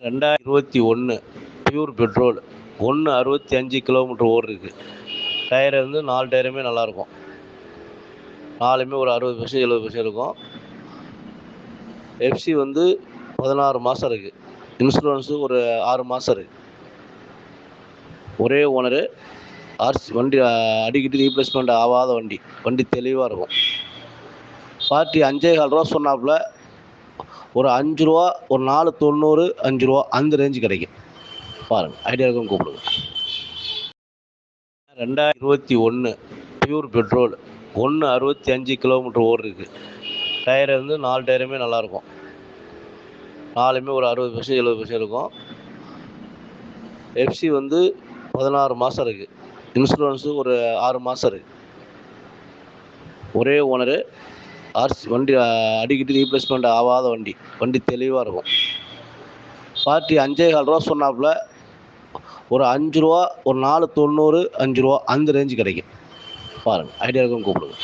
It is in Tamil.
2021 பியூர் பெட்ரோல் 165 கிலோமீட்டர் ஓடிருக்கு. டயர் வந்து 4 டயருமே நல்லாயிருக்கும். 4மே ஒரு 60% 70% இருக்கும். எஃப்சி வந்து 16 மாதம் இருக்குது. இன்சூரன்ஸு ஒரு 6 மாதம் இருக்குது. ஒரே ஓனரு. வண்டி அடிக்கடி ரீப்ளேஸ்மெண்ட் ஆகாத வண்டி. வண்டி தெளிவாக இருக்கும். பார்ட்டி 5,15 ரூபா சொன்னாப்புல. ஒரு 5 ரூபா, ஒரு 4,90, 5 ரூபா அந்த ரேஞ்சு கிடைக்கும். பாருங்கள், ஐடியா இருக்கும் கூப்பிடுங்க. 2021 பியூர் பெட்ரோல் 165 கிலோமீட்டர் ஓடிருக்கு. டயர் வந்து 4 டயருமே நல்லாயிருக்கும். 4மே ஒரு 60% 70% இருக்கும். எஃப்சி வந்து 16 மாதம் இருக்குது. இன்சூரன்ஸு ஒரு 6 மாதம் இருக்குது. ஒரே ஓனரு. வண்டி அடிக்கடி ரீப்ளேஸ்மெண்ட் ஆகாத வண்டி. வண்டி தெளிவாக இருக்கும். பார்ட்டி 5,15 ரூபா சொன்னாப்புல. ஒரு 5 ரூபா, ஒரு 4,90, 5 ரூபா அந்த ரேஞ்சு கிடைக்கும். பாருங்கள், ஐடியா இருக்கும் கூப்பிடுங்க.